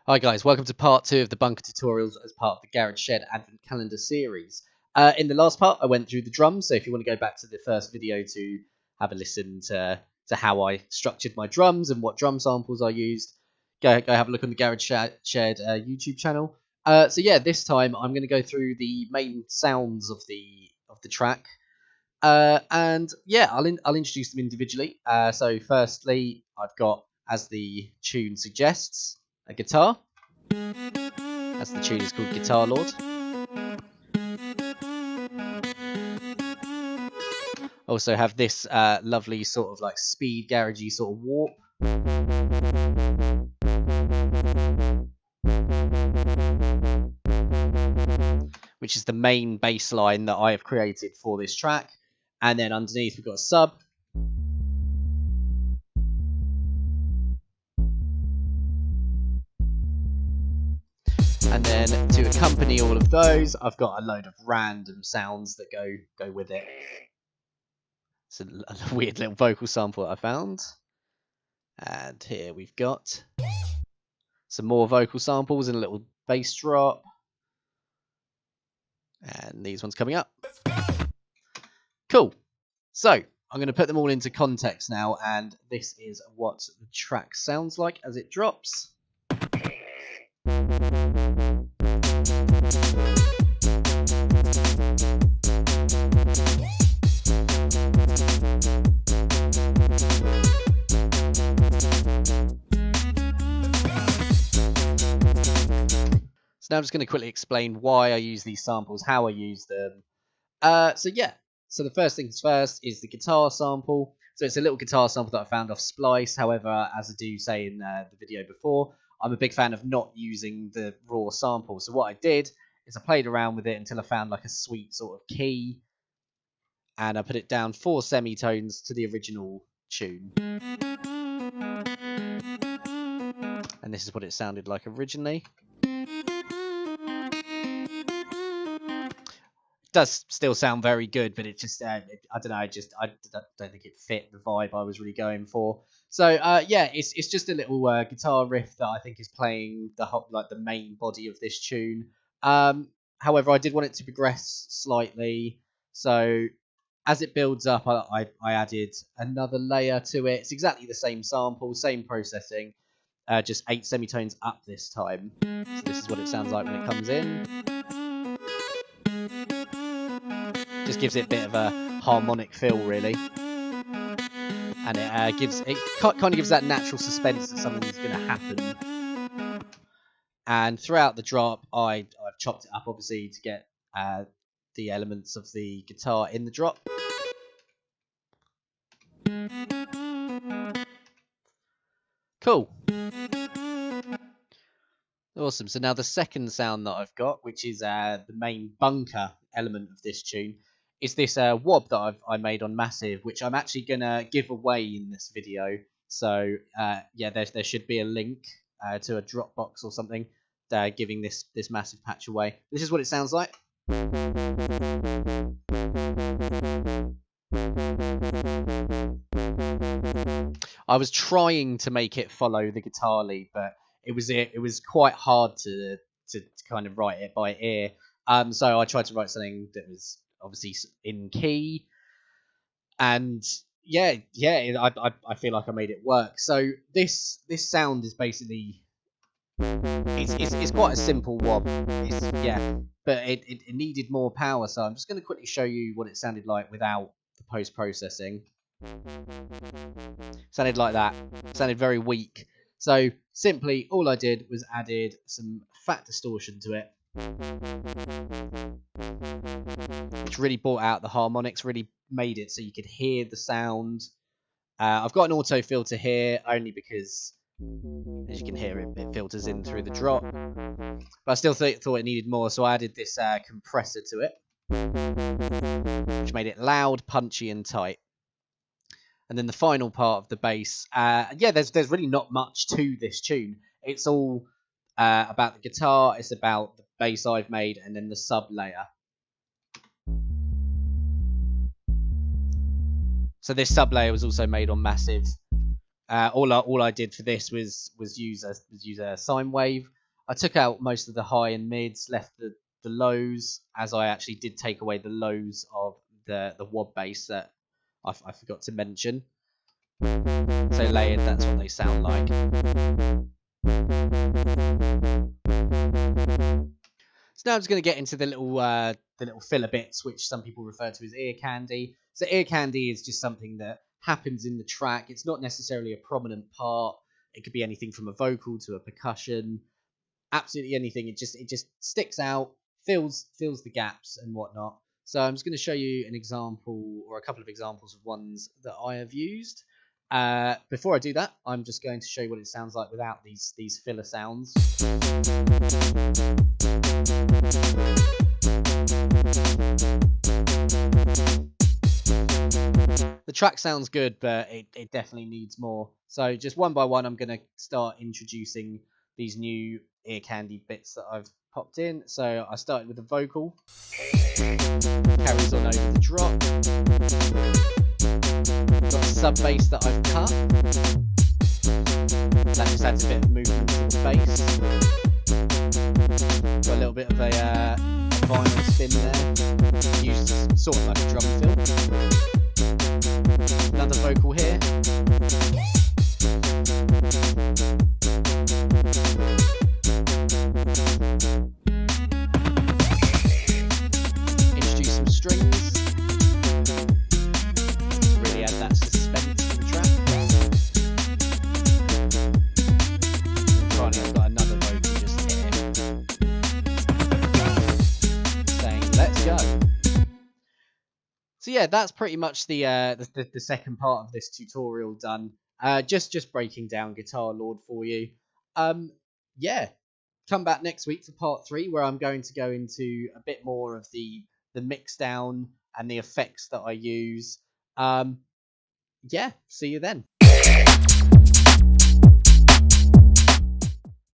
Hi guys, welcome to part 2 of the Bunker tutorials as part of the Garage Shed Advent Calendar series. In the last part I went through the drums, so if you want to go back to the first video to have a listen to how I structured my drums and what drum samples I used, go have a look on the Garage Shed YouTube channel. So yeah, this time I'm going to go through the main sounds of the track. And yeah, I'll introduce them individually. So firstly, I've got, as the tune suggests, a guitar. As the tune is called Guitar Lord. Also have this lovely sort of like speed garagey sort of warp. Which is the main bass line that I have created for this track. And then underneath we've got a sub. And then to accompany all of those, I've got a load of random sounds that go with it. It's a weird little vocal sample that I found. And here we've got some more vocal samples and a little bass drop. And these ones coming up. Cool. So I'm going to put them all into context now, and this is what the track sounds like as it drops. So now I'm just going to quickly explain why I use these samples, how I use them. So the first things first is the guitar sample. So it's a little guitar sample that I found off Splice. However, as I do say in the video before, I'm a big fan of not using the raw sample. So what I did is I played around with it until I found like a sweet sort of key. And I put it down 4 semitones to the original tune. And this is what it sounded like originally. Does still sound very good, but it just I don't know, I don't think it fit the vibe I was really going for. So yeah, it's just a little guitar riff that I think is playing the main body of this tune. However, I did want it to progress slightly, so as it builds up, I added another layer to it. It's exactly the same sample, same processing, just 8 semitones up this time. So this is what it sounds like when it comes in. Just gives it a bit of a harmonic feel, really, and it kind of gives that natural suspense that something's going to happen. And throughout the drop, I've chopped it up obviously to get the elements of the guitar in the drop. Cool. Awesome. So now the second sound that I've got, which is the main bunker element of this tune, is this wob that I made on Massive, which I'm actually going to give away in this video. So yeah, there should be a link to a Dropbox or something giving this massive patch away. This is what it sounds like. I was trying to make it follow the guitar lead, but it was quite hard to kind of write it by ear. So I tried to write something that was obviously in key, and yeah, I feel like I made it work. So this sound is basically it's quite a simple wob. But it needed more power. So I'm just going to quickly show you what it sounded like without the post processing. Sounded like that. Sounded very weak. So simply all I did was added some fat distortion to it, which really brought out the harmonics, really made it so you could hear the sound. I've got an auto filter here only because, as you can hear, it filters in through the drop. But I still thought it needed more, so I added this compressor to it, which made it loud, punchy, and tight. And then the final part of the bass, yeah, there's really not much to this tune. It's all about the guitar, it's about the bass I've made, and then the sub layer. So this sub layer was also made on Massive. All I did for this was use a sine wave. I took out most of the high and mids, left the lows, as I actually did take away the lows of the wob bass that I forgot to mention. So layered, that's what they sound like. So now I'm just going to get into the little filler bits, which some people refer to as ear candy. So ear candy is just something that happens in the track. It's not necessarily a prominent part. It could be anything from a vocal to a percussion, absolutely anything. It just sticks out, fills the gaps and whatnot. So I'm just going to show you an example or a couple of examples of ones that I have used. Before I do that, I'm just going to show you what it sounds like without these filler sounds. The track sounds good, but it definitely needs more. So just one by one, I'm going to start introducing these new ear candy bits that I've popped in. So I started with the vocal, carries on over the drop, got a sub bass that I've cut, that just adds a bit of movement to the bass, got a little bit of a vinyl spin there, used sort of like a drum fill. Another vocal here. Introduce some strings to really add that suspense to the track. And finally, I've got another vocal just here saying "Let's go." So yeah, that's pretty much the second part of this tutorial done. Just breaking down Guitar Lord for you. Yeah, come back next week for part 3, where I'm going to go into a bit more of the mix down and the effects that I use. Yeah, see you then.